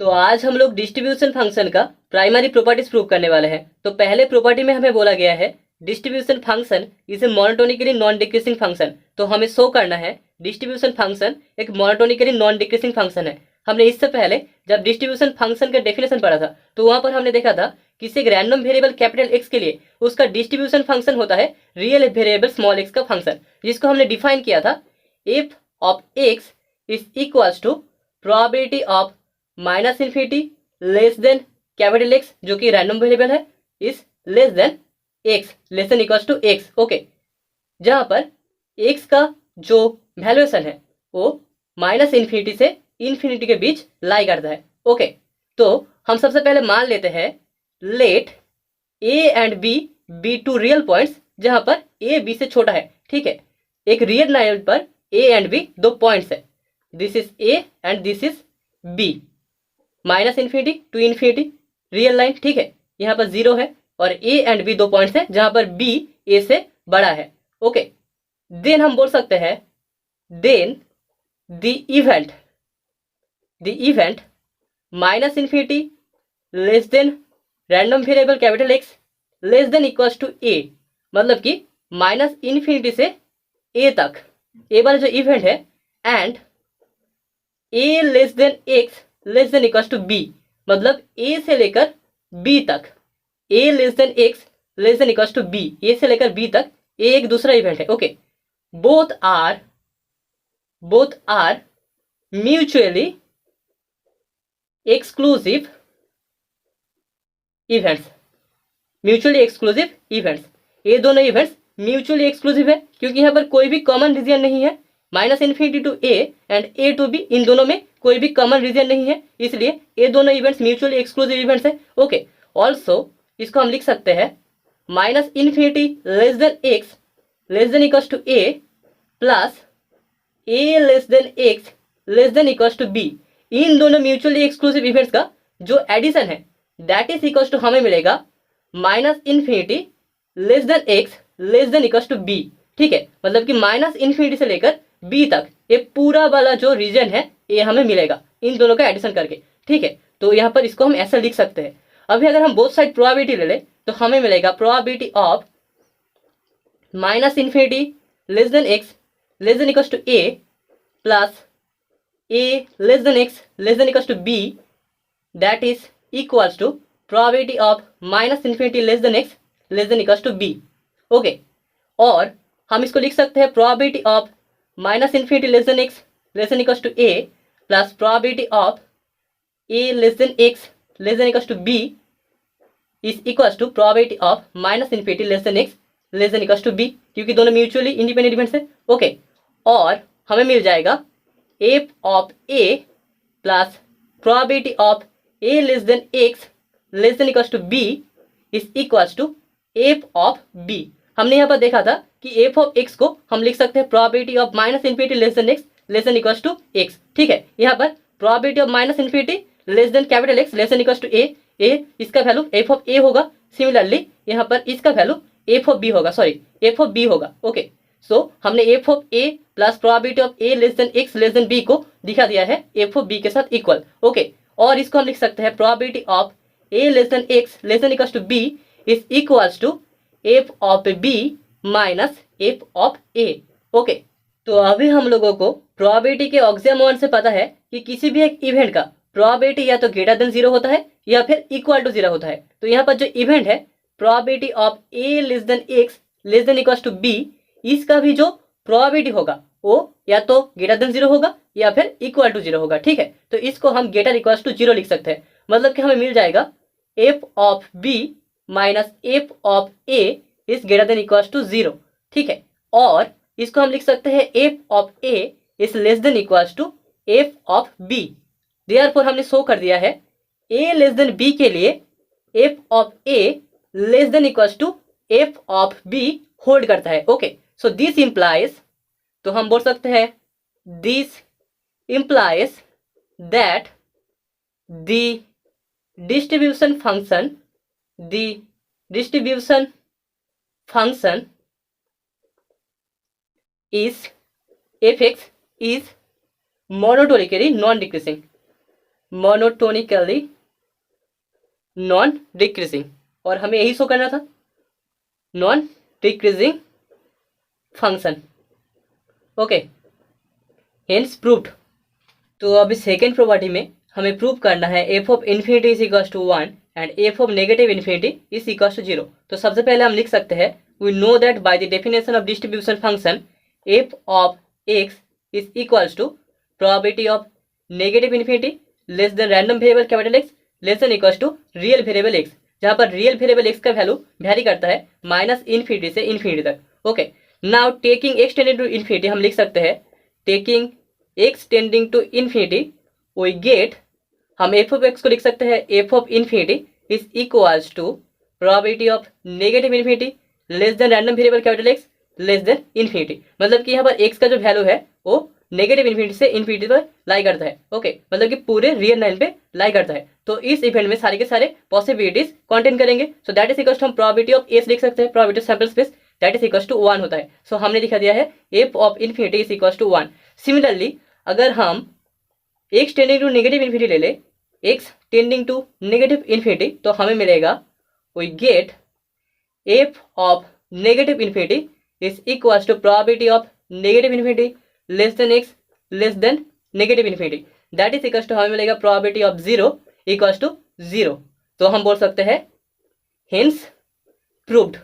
तो आज हम लोग डिस्ट्रीब्यूशन फंक्शन का प्राइमरी प्रॉपर्टीज प्रूव करने वाले हैं। तो पहले प्रॉपर्टी में हमें बोला गया है distribution function is a monotonically non decreasing function. तो हमें शो करना है डिस्ट्रीब्यूशन फंक्शन एक मोनोटोनिकली नॉन डिक्रीजिंग फंक्शन है। हमने इससे पहले जब डिस्ट्रीब्यूशन फंक्शन का डेफिनेशन पढ़ा था तो वहां पर हमने देखा था किसी एक रैंडम वेरिएबल कैपिटल एक्स के लिए उसका डिस्ट्रीब्यूशन फंक्शन होता है रियल वेरिएबल स्मॉल एक्स का फंक्शन, जिसको हमने डिफाइन किया था F of x is equals to probability of minus infinity less than capital X जो कि रैंडम वेरिएबल है is less than x less than equals to x. Okay, जहां पर एक्स का जो वैल्यूएशन है वो माइनस इन्फिनिटी से इन्फिनिटी के बीच लाई करता है। ओके, तो हम सबसे पहले मान लेते हैं let A and B be two real points जहां पर ए बी से छोटा है। ठीक है, एक रियल लाइन पर ए एंड बी दो पॉइंट्स है, this is A and this is B, minus infinity to infinity real line. ठीक है, यहाँ पर जीरो है और ए एंड बी दो पॉइंट्स है जहां पर बी ए से बड़ा है। ओके, देन हम बोल सकते हैं then the event minus infinity less than random variable capital X less than equals to A, मतलब कि माइनस इन्फिनिटी से ए तक ए वाला जो इवेंट है and A less than x less than equals to B, मतलब ए से लेकर बी तक, A less than x less than equals to B, A से लेकर बी तक ए एक दूसरा इवेंट है। Okay, both are mutually exclusive events, mutually exclusive events. ये दोनों इवेंट्स म्यूचुअली एक्सक्लूसिव है क्योंकि यहाँ पर कोई भी कॉमन रीजन नहीं है। Minus infinity to A and A to B, इन दोनों में कोई भी कॉमन रीजन नहीं है, इसलिए ये दोनों इवेंट्स म्यूचुअली एक्सक्लूसिव इवेंट्स है। ओके, ऑल्सो इसको हम लिख सकते हैं minus infinity less than x less than equals to A plus A less than x less than equals to B. इन दोनों म्यूचुअली एक्सक्लूसिव इवेंट्स का जो एडिशन है दैट इज इक्वल्स टू हमें मिलेगा minus infinity less than x less than equals to B. ठीक है, मतलब कि माइनस इन्फिनिटी से लेकर बी तक ये पूरा वाला जो रीजन है ये हमें मिलेगा इन दोनों का एडिशन करके। ठीक है, तो यहाँ पर इसको हम ऐसा लिख सकते हैं। अभी अगर हम बोथ साइड प्रोबेबिलिटी ले लें तो हमें मिलेगा probability of minus infinity less than x less than equals to A plus A less than x less than equals to B that is equals to probability of minus infinity less than x less than equals to B. Okay, और हम इसको लिख सकते हैं probability of minus infinity less than x less than equals to A plus probability of A less than x less than equals to B is equals to probability of minus infinity less than x less than equals to B, क्योंकि दोनों mutually independent events है। Okay, और हमें मिल जाएगा F of A plus probability of A less than x less than equals to B is equals to F of B. हमने यहाँ पर देखा था कि एफ ऑफ एक्स को हम लिख सकते हैं probability of minus infinity less than x less than equals to X. ठीक है, यहाँ पर probability of minus infinity less than capital X less than equals to A इसका वैल्यू एफ ऑफ ए होगा। सिमिलरली यहाँ पर इसका वैल्यू एफ ऑफ बी होगा, सॉरी एफ ऑफ बी होगा। ओके, सो हमने F of A plus probability of A less than x less than B को दिखा दिया है एफ ऑफ बी के साथ इक्वल। ओके, और इसको हम लिख सकते हैं probability of A less than x less than equals to B is equals to F of B minus F of A. Okay, तो अभी हम लोगों को प्रोबेबिलिटी के ऑक्सियम वन से पता है कि किसी भी एक इवेंट का प्रोबेबिलिटी या तो ग्रेटर देन जीरो होता है या फिर इक्वल टू जीरो होता है। तो यहाँ पर जो इवेंट है probability of A less than x less than equals to B, इसका भी जो प्रोबेबिलिटी होगा वो या तो ग्रेटर देन जीरो होगा या फिर इक्वल टू जीरो होगा। ठीक है, तो इसको हम ग्रेटर इक्वल्स टू जीरो लिख सकते हैं, मतलब कि हमें मिल जाएगा F of B minus F of A is greater than equals to zero. ठीक है, और इसको हम लिख सकते हैं F of A is less than equals to F of B. Therefore हमने शो कर दिया है ए लेस देन बी के लिए F of A less than equals to F of B hold करता है। ओके, सो दिस इंप्लाइज, तो हम बोल सकते हैं this implies that the distribution function is fx is monotonically non decreasing। Monotonically non decreasing, और हमें यही शो करना था, non decreasing function. Okay, hence proved. तो अभी सेकेंड प्रॉपर्टी में हमें प्रूव करना है F of infinity is equal to 1 and F of negative infinity is equal to 0। तो सबसे पहले हम लिख सकते हैं we know that by the definition of distribution function F of x is equals to probability of negative infinity less than random variable capital X less than equals to real variable X, जहाँ पर real variable X का value vary करता है minus infinity से infinity तक। Okay, now taking X tending to infinity हम लिख सकते हैं taking X tending to infinity we get, हम एफ ऑफ एक्स को लिख सकते हैं F of infinity is equals to probability of negative infinity less than random variable capital X less than infinity. मतलब कि यहाँ पर एक्स का जो वैल्यू है वो नेगेटिव इन्फिनिटी से इन्फिनिटी पर लाई करता है। ओके, मतलब कि पूरे रियल लाइन पे लाई करता है। तो इस इवेंट में सारे के सारे पॉसिबिलिटीज कंटेन करेंगे। So that is equals to हम प्रोबेबिलिटी ऑफ एस लिख सकते हैं, probability of sample space that is equals to 1 होता है। सो हमने लिखा दिया है F of infinity is equals to 1। Similarly अगर हम X tending to negative infinity ले ले, X tending to negative infinity, तो हमें मिलेगा we get F of negative infinity is equals to probability of negative infinity less than x less than negative infinity that is equals to हमें मिलेगा probability of 0 equals to 0। तो हम बोल सकते हैं हेंस प्रूव्ड।